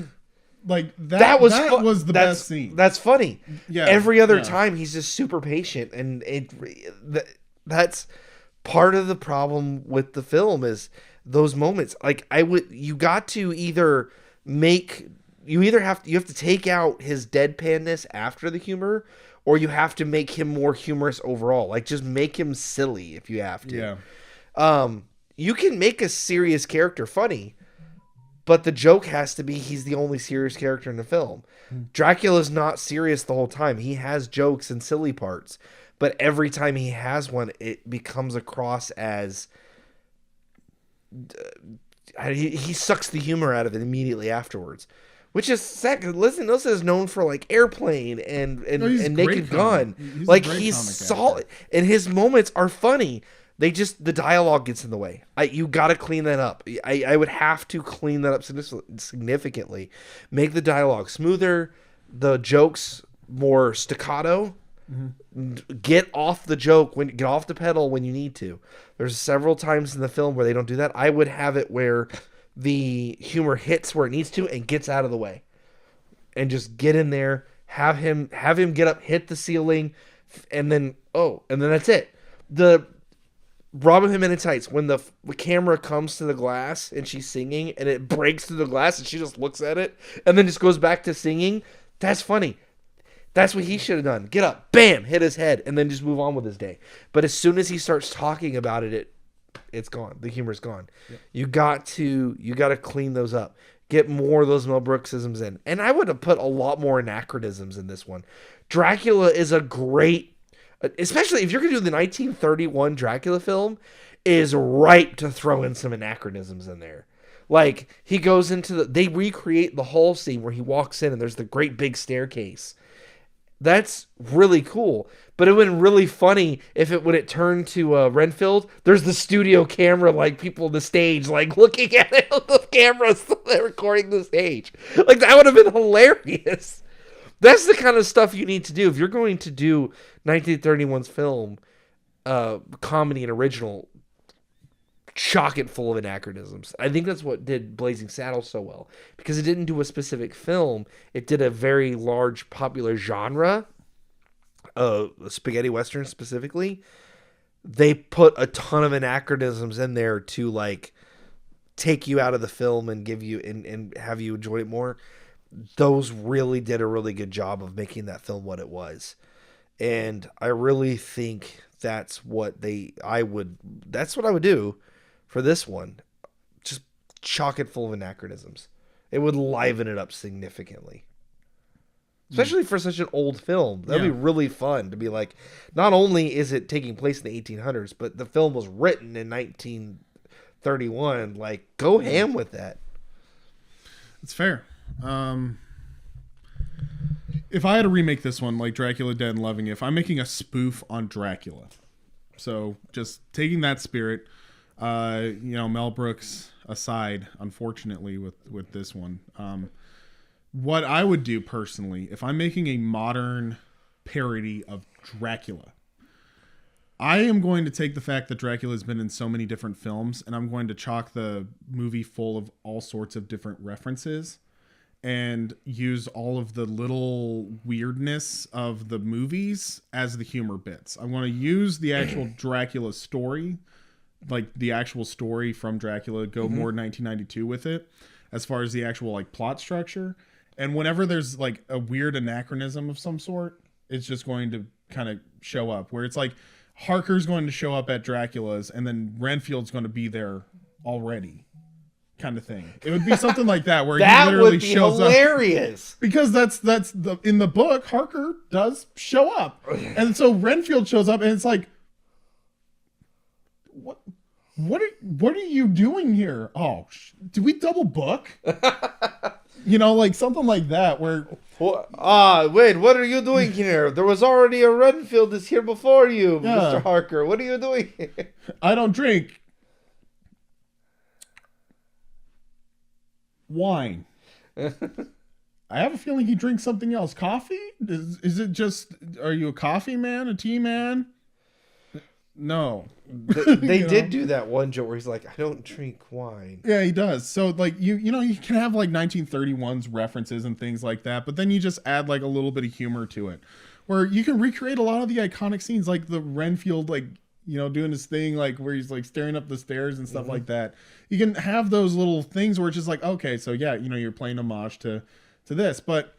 Like that was the best scene. That's funny. Yeah. Every other time he's just super patient, and that's part of the problem with the film is those moments. Like you got to either make you either have to take out his deadpanness after the humor, or you have to make him more humorous overall. Like, just make him silly if you have to. Yeah. You can make a serious character funny, but the joke has to be he's the only serious character in the film. Dracula's not serious the whole time. He has jokes and silly parts, but every time he has one, it becomes across as he sucks the humor out of it immediately afterwards. Which is sad, because Listen is known for like Airplane and Naked Gun. He's solid, and his moments are funny. The dialogue gets in the way. You got to clean that up. I would have to clean that up significantly. Make the dialogue smoother, the jokes more staccato. Get off the get off the pedal when you need to. There's several times in the film where they don't do that. I would have it where the humor hits where it needs to and gets out of the way, and just get in there. Have him get up, hit the ceiling, and then that's it. The Robin Hood Men in Tights, when the camera comes to the glass and she's singing and it breaks through the glass and she just looks at it and then just goes back to singing, that's funny. That's what he should have done. Get up, bam, hit his head, and then just move on with his day. But as soon as he starts talking about it, it's gone. The humor's gone. Yep. You got to clean those up. Get more of those Mel Brooksisms in. And I would have put a lot more anachronisms in this one. Dracula is a great, especially if you're going to do the 1931 Dracula film, is ripe to throw in some anachronisms in there. Like, he goes into they recreate the whole scene where he walks in and there's the great big staircase. That's really cool. But it would have been really funny if when it turned to Renfield, there's the studio camera, like people on the stage, like looking at it on the cameras, they're recording the stage. Like, that would have been hilarious. That's the kind of stuff you need to do. If you're going to do 1931's film, comedy and original, chock it full of anachronisms. I think that's what did Blazing Saddles so well, because it didn't do a specific film. It did a very large popular genre, spaghetti western specifically. They put a ton of anachronisms in there to like take you out of the film and give you and have you enjoy it more. Those really did a really good job of making that film what it was. And I really think that's what I would do for this one. Just chock it full of anachronisms. It would liven it up significantly. Especially for such an old film. That'd be really fun to be like, not only is it taking place in the 1800s, but the film was written in 1931. Like, go ham with that. It's fair. If I had to remake this one, like Dracula Dead and Loving It, if I'm making a spoof on Dracula, so just taking that spirit, Mel Brooks aside, unfortunately, with this one, what I would do personally, if I'm making a modern parody of Dracula, I am going to take the fact that Dracula has been in so many different films, and I'm going to chock the movie full of all sorts of different references and use all of the little weirdness of the movies as the humor bits. I want to use the actual Dracula story, like the actual story from Dracula, go more 1992 with it, as far as the actual like plot structure. And whenever there's like a weird anachronism of some sort, it's just going to kind of show up, where it's like Harker's going to show up at Dracula's and then Renfield's going to be there already, kind of thing. It would be something like that, where that he literally would be shows hilarious. up. Because that's in the book, Harker does show up. And so Renfield shows up and it's like, what are you doing here? Oh, do we double book? Like something like that, where wait, what are you doing here? There was already a Renfield is here before you, Mr. Harker. What are you doing here? I don't drink wine. I have a feeling he drinks something else. Coffee? Is it just, are you a coffee man, a tea man? No. They did do that one joke where he's like, I don't drink wine. Yeah, he does. So like you can have like 1931's references and things like that, but then you just add like a little bit of humor to it, where you can recreate a lot of the iconic scenes, like the Renfield doing his thing, like where he's like staring up the stairs and stuff like that. You can have those little things where it's just like, okay, so yeah, you're playing homage to to this. But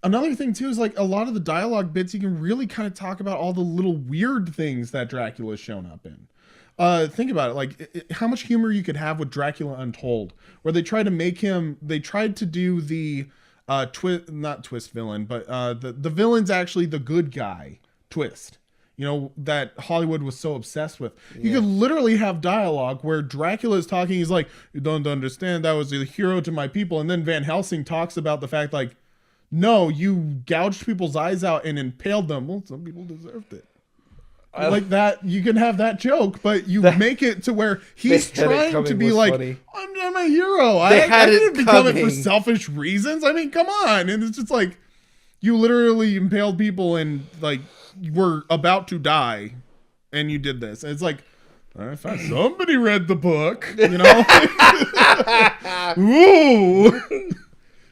another thing too is like a lot of the dialogue bits, you can really kind of talk about all the little weird things that Dracula's shown up in. Think about it, like how much humor you could have with Dracula Untold, where they tried to do the not twist villain, but the villain's actually the good guy twist. You know, that Hollywood was so obsessed with. You could literally have dialogue where Dracula is talking. He's like, "You don't understand. That was a hero to my people." And then Van Helsing talks about the fact, like, no, you gouged people's eyes out and impaled them. Well, some people deserved it. Like that, you can have that joke, but you make it to where he's trying to be like, I'm a hero. I didn't become it for selfish reasons. I mean, come on. And it's just like, you literally impaled people and like you were about to die and you did this. And it's like, I thought somebody read the book, you know? Ooh.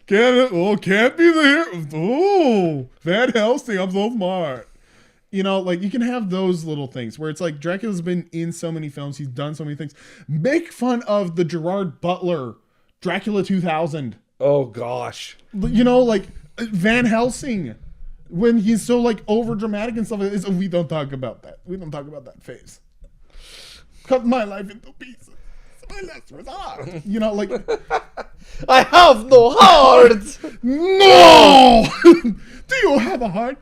Can't be the hero. Ooh. Van Helsing, I'm so smart. You know, like you can have those little things where it's like Dracula's been in so many films. He's done so many things. Make fun of the Gerard Butler Dracula 2000. Oh, gosh. You know, like Van Helsing when he's so like over dramatic and stuff. It's, we don't talk about that. We don't talk about that phase. Cut my life into pieces. My last resort. You know, like I have no heart. No. Do you have a heart?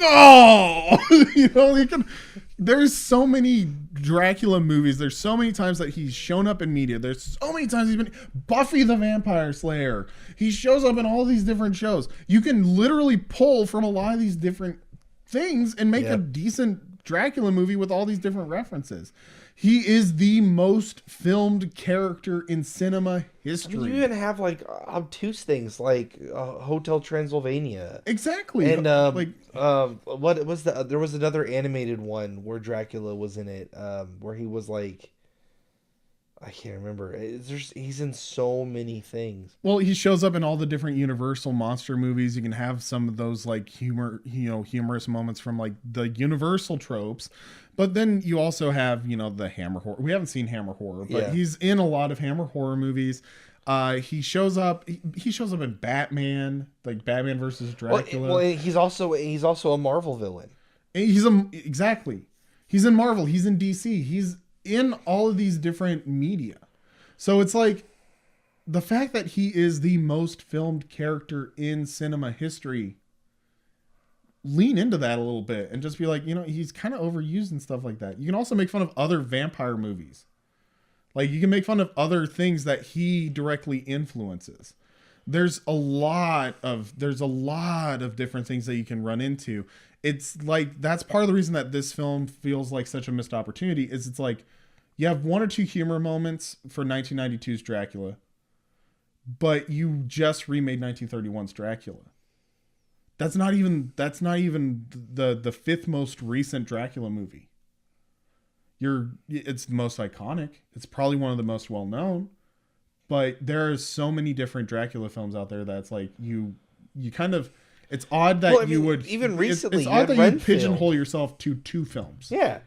No. You know, you can. There's so many Dracula movies. There's so many times that he's shown up in media. There's so many times he's been Buffy the Vampire Slayer. He shows up in all these different shows. You can literally pull from a lot of these different things and make a decent Dracula movie with all these different references. He is the most filmed character in cinema history. You even have like obtuse things like Hotel Transylvania. Exactly. And what was there was another animated one where Dracula was in it, where he was like, I can't remember. He's in so many things. Well, he shows up in all the different Universal monster movies. You can have some of those like humorous moments from like the Universal tropes. But then you also have, you know, the Hammer horror. We haven't seen Hammer horror, but he's in a lot of Hammer horror movies. He shows up. He shows up in Batman, like Batman versus Dracula. Well, he's also a Marvel villain. Exactly. He's in Marvel. He's in DC. He's in all of these different media. So it's like the fact that he is the most filmed character in cinema history. Lean into that a little bit and just be like, you know, he's kind of overused and stuff like that. You can also make fun of other vampire movies. Like you can make fun of other things that he directly influences. There's a lot of different things that you can run into. It's like, that's part of the reason that this film feels like such a missed opportunity is it's like, you have one or two humor moments for 1992's Dracula, but you just remade 1931's Dracula. That's not even the fifth most recent Dracula movie. It's most iconic. It's probably one of the most well known. But there are so many different Dracula films out there that's like you kind of. It's odd that you would even recently. It's odd that you pigeonhole yourself to two films. Yeah.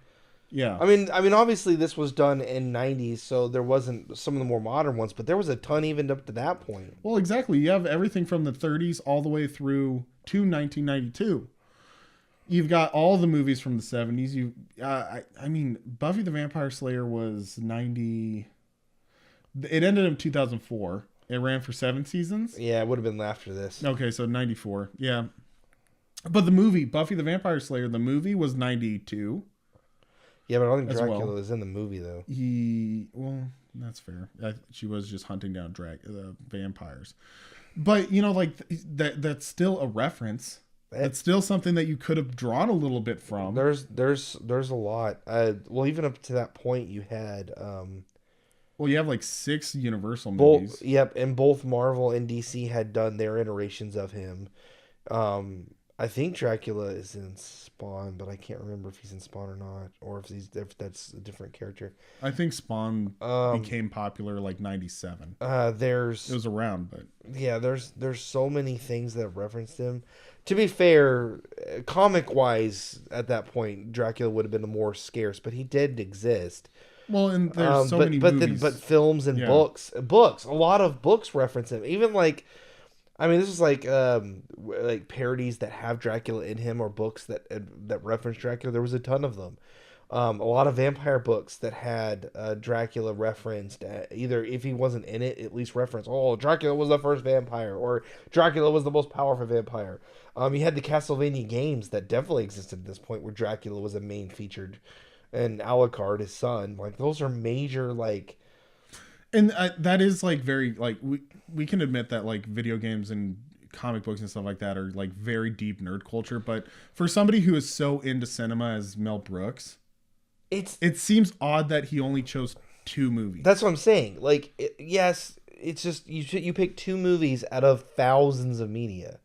Yeah. I mean, obviously this was done in 90s, so there wasn't some of the more modern ones, but there was a ton even up to that point. Well, exactly. You have everything from the 30s all the way through to 1992. You've got all the movies from the 70s. I mean, Buffy the Vampire Slayer was 90. It ended in 2004. It ran for 7 seasons. Yeah, it would have been after this. Okay, so 94. Yeah. But the movie, Buffy the Vampire Slayer, the movie was 92. Yeah, but I don't think Dracula was in the movie, though. Well, that's fair. She was just hunting down vampires. But, you know, like, that's still a reference. That's still something that you could have drawn a little bit from. There's a lot. Well, even up to that point, you had... well, you have, like, 6 Universal movies. Yep, and both Marvel and DC had done their iterations of him. I think Dracula is in Spawn, but I can't remember if he's in Spawn or not, or if that's a different character. I think Spawn became popular like 97. It was around, but yeah, there's so many things that referenced him. To be fair, comic wise, at that point, Dracula would have been more scarce, but he did exist. Well, and there's many movies. But films and books, a lot of books reference him. Even like, I mean, this is like parodies that have Dracula in him, or books that reference Dracula. There was a ton of them. A lot of vampire books that had Dracula referenced, either if he wasn't in it, at least referenced, oh, Dracula was the first vampire, or Dracula was the most powerful vampire. You had the Castlevania games that definitely existed at this point, where Dracula was a main featured, and Alucard, his son. Like, those are major, like... And that is, like, very, like, we can admit that, like, video games and comic books and stuff like that are, like, very deep nerd culture, but for somebody who is so into cinema as Mel Brooks... It seems odd that he only chose 2 movies. That's what I'm saying. Like, yes, it's just you pick 2 movies out of thousands of media.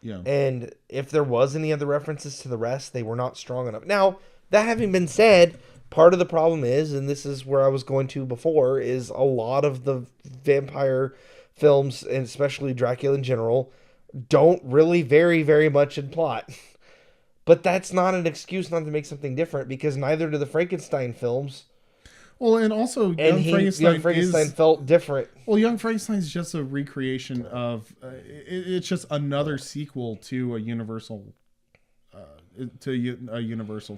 Yeah. And if there was any other references to the rest, they were not strong enough. Now, that having been said, part of the problem is, and this is where I was going to before, is a lot of the vampire films, and especially Dracula in general, don't really vary very much in plot. But that's not an excuse not to make something different, because neither do the Frankenstein films. Well, and also, Young Frankenstein felt different. Well, Young Frankenstein's just a recreation of... it's just another sequel to a Universal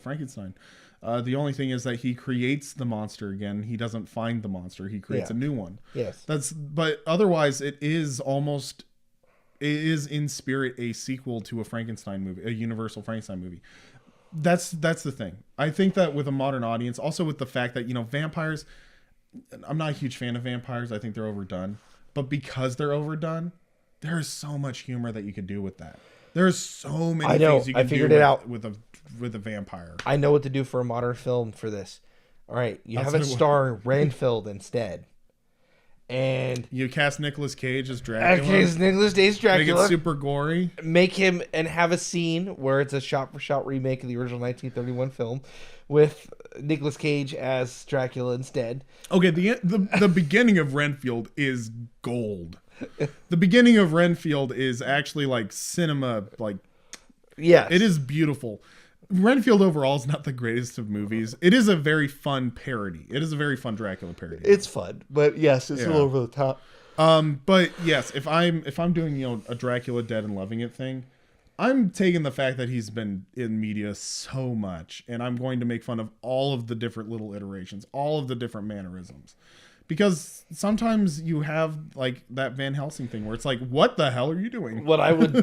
Frankenstein. The only thing is that he creates the monster again. He doesn't find the monster. He creates a new one. Yes. But otherwise, it is almost... It is in spirit a sequel to a Frankenstein movie, a Universal Frankenstein movie. That's the thing. I think that with a modern audience, also with the fact that, vampires, I'm not a huge fan of vampires. I think they're overdone. But because they're overdone, there's so much humor that you could do with that. There's so many things you can do with a vampire. I know what to do for a modern film for this. All right, have it star Renfield instead. And you cast Nicolas Cage as Dracula. Nicolas Cage as Dracula. Make it super gory. Make him and have a scene where it's a shot-for-shot remake of the original 1931 film with Nicolas Cage as Dracula instead. Okay, the beginning of Renfield is gold. The beginning of Renfield is actually like cinema, like... Yes. It is beautiful. Renfield overall is not the greatest of movies. It is a very fun parody. It is a very fun Dracula parody. It's fun, but yes, it's a little over the top. But yes, if I'm doing a Dracula Dead and Loving It thing, I'm taking the fact that he's been in media so much, and I'm going to make fun of all of the different little iterations, all of the different mannerisms. Because sometimes you have like that Van Helsing thing where it's like, what the hell are you doing? What I would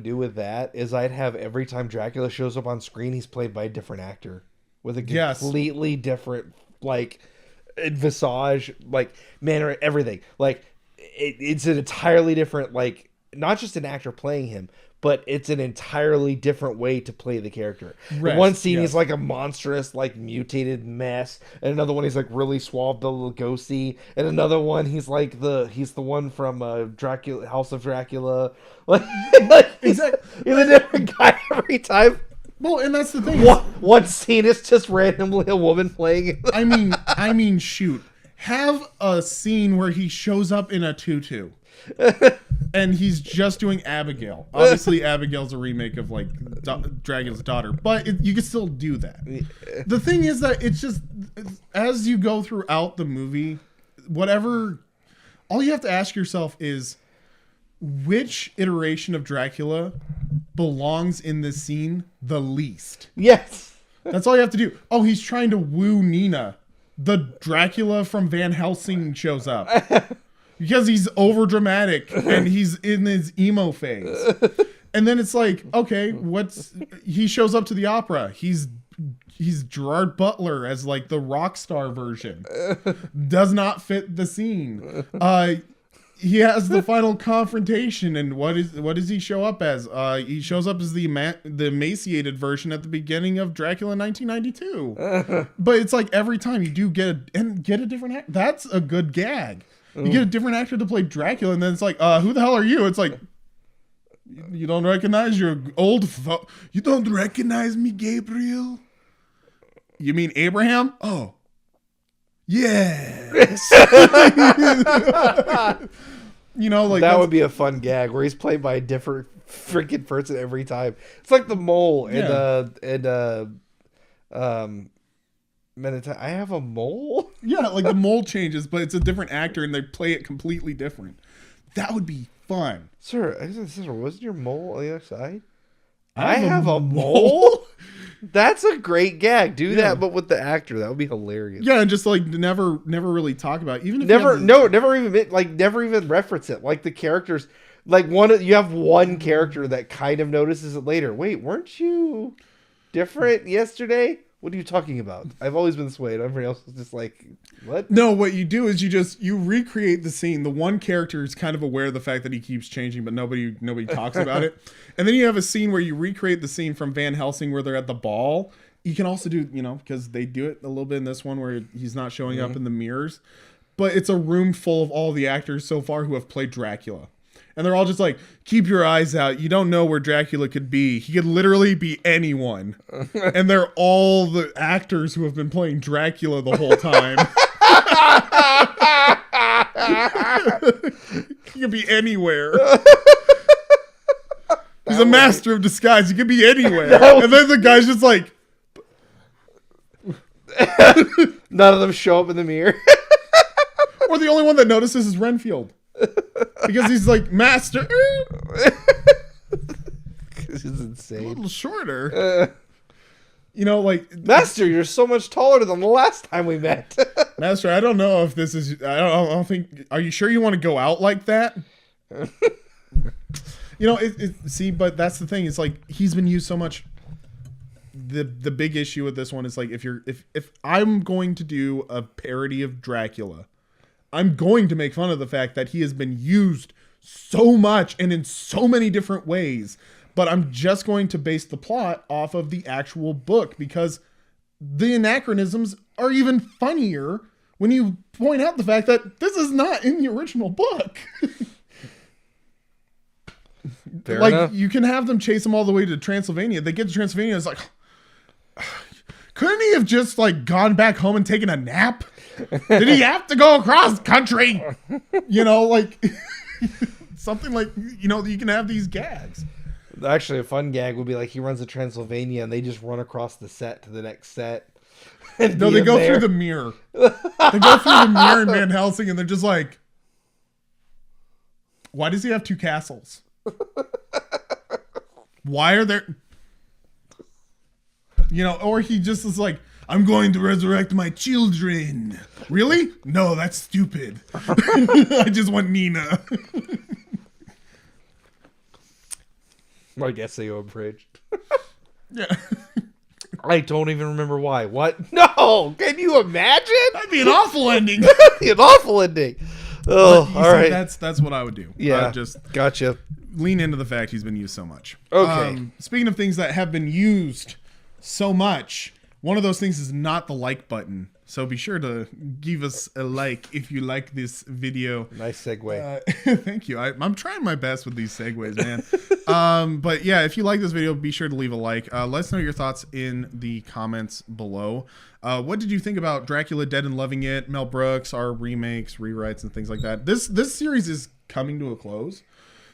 do with that is I'd have every time Dracula shows up on screen, he's played by a different actor with a completely different like visage, like manner, everything. Like it's an entirely different, like not just an actor playing him, but it's an entirely different way to play the character. One scene he's like a monstrous, like mutated mess, and another one he's like really suave, Bela Lugosi, and another one he's the one from Dracula, House of Dracula. Like he's a different guy every time. Well, and that's the thing. One scene is just randomly a woman playing. I mean, shoot, have a scene where he shows up in a tutu. And he's just doing Abigail. Obviously, Abigail's a remake of like Dracula's daughter, but you can still do that. The thing is that it's just as you go throughout the movie, all you have to ask yourself is which iteration of Dracula belongs in this scene the least. Yes, that's all you have to do. Oh, he's trying to woo Nina. The Dracula from Van Helsing shows up. Because he's over dramatic and he's in his emo phase. And then it's like, okay, he shows up to the opera. He's Gerard Butler as like the rock star version. Does not fit the scene. He has the final confrontation, and what does he show up as? He shows up as the emaciated version at the beginning of Dracula 1992. But it's like every time you do get a different act. That's a good gag. You get a different actor to play Dracula, and then it's like, who the hell are you? It's like, you don't recognize your you don't recognize me, Gabriel? You mean Abraham? Oh. Yes. Like that would be a fun gag where he's played by a different freaking person every time. It's like the mole I have a mole? Yeah, like the mole changes, but it's a different actor and they play it completely different. That would be fun. Sir, wasn't your mole on the other side? I have a mole? That's a great gag. Do that, but with the actor. That would be hilarious. Yeah, and just like never really talk about it. Even if never even reference it. Like the characters, like you have one character that kind of notices it later. Wait, weren't you different yesterday? What are you talking about? I've always been this way, and everybody else is just like, what? No, what you do is you recreate the scene. The one character is kind of aware of the fact that he keeps changing, but nobody talks about it. And then you have a scene where you recreate the scene from Van Helsing where they're at the ball. You can also do, because they do it a little bit in this one where he's not showing up in the mirrors. But it's a room full of all the actors so far who have played Dracula. And they're all just like, keep your eyes out. You don't know where Dracula could be. He could literally be anyone. And they're all the actors who have been playing Dracula the whole time. He could be anywhere. He's a master of disguise. He could be anywhere. And then the guy's just like... None of them show up in the mirror. Or the only one that notices is Renfield. Because he's like, master. This is insane. A little shorter. Like... Master, you're so much taller than the last time we met. Master, I don't know if this is... I don't think... Are you sure you want to go out like that? See, but that's the thing. It's like, he's been used so much. The big issue with this one is like, if I'm going to do a parody of Dracula, I'm going to make fun of the fact that he has been used so much and in so many different ways, but I'm just going to base the plot off of the actual book because the anachronisms are even funnier when you point out the fact that this is not in the original book. Fair enough. You can have them chase him all the way to Transylvania. They get to Transylvania, it's like, couldn't he have just like gone back home and taken a nap? Did he have to go across country? Something like, you can have these gags. Actually, a fun gag would be like he runs to Transylvania and they just run across the set to the next set. No, they go through the mirror. They go through the mirror in Van Helsing and they're just like, why does he have two castles? Why are there... or he just is like, I'm going to resurrect my children. Really? No, that's stupid. I just want Nina. I guess they overaged. Yeah. I don't even remember why. What? No! Can you imagine? That'd be an awful ending. That'd be an awful ending. Oh, all right. That's what I would do. Yeah, just gotcha. Lean into the fact he's been used so much. Okay. Speaking of things that have been used so much, one of those things is not the like button. So be sure to give us a like if you like this video. Nice segue. Thank you. I'm trying my best with these segues, man. But yeah, if you like this video, be sure to leave a like. Let us know your thoughts in the comments below. What did you think about Dracula Dead and Loving It, Mel Brooks, our remakes, rewrites, and things like that? This series is coming to a close.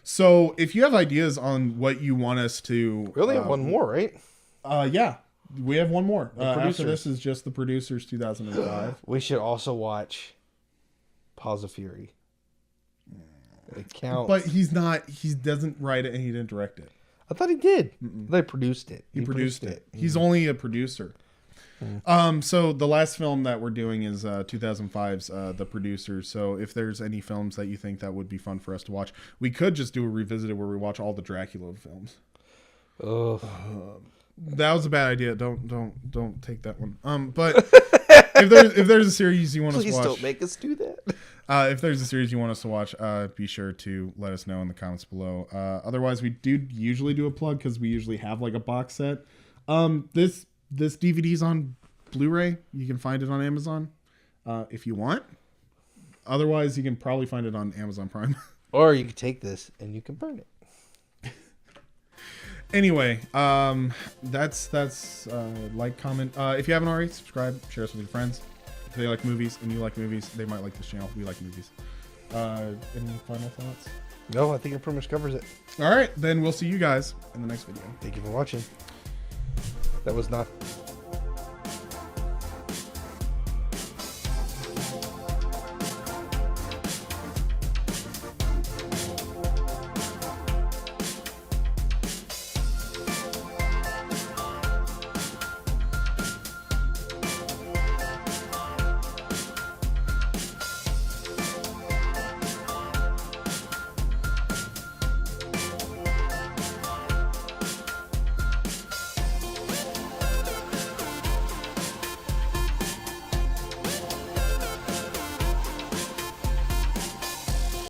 So if you have ideas on what you want us to... We only have one more, right? Yeah. We have one more. The after this is just The Producers 2005. We should also watch Paws of Fury. It counts. But he doesn't write it and he didn't direct it. I thought he did. They produced it. He produced it. He's only a producer. So the last film that we're doing is 2005's The Producers. So if there's any films that you think that would be fun for us to watch, we could just do a Revisited where we watch all the Dracula films. That was a bad idea. Don't take that one. But if there's a series you want us to watch, please don't make us do that. If there's a series you want us to watch, be sure to let us know in the comments below. Otherwise, we do usually do a plug because we usually have like a box set. This DVD's on Blu-ray. You can find it on Amazon if you want. Otherwise, you can probably find it on Amazon Prime. Or you can take this and you can burn it. Anyway, that's like, comment. If you haven't already, subscribe, share us with your friends. If they like movies and you like movies, they might like this channel. We like movies. Any final thoughts? No, I think it pretty much covers it. All right, then we'll see you guys in the next video. Thank you for watching. That was not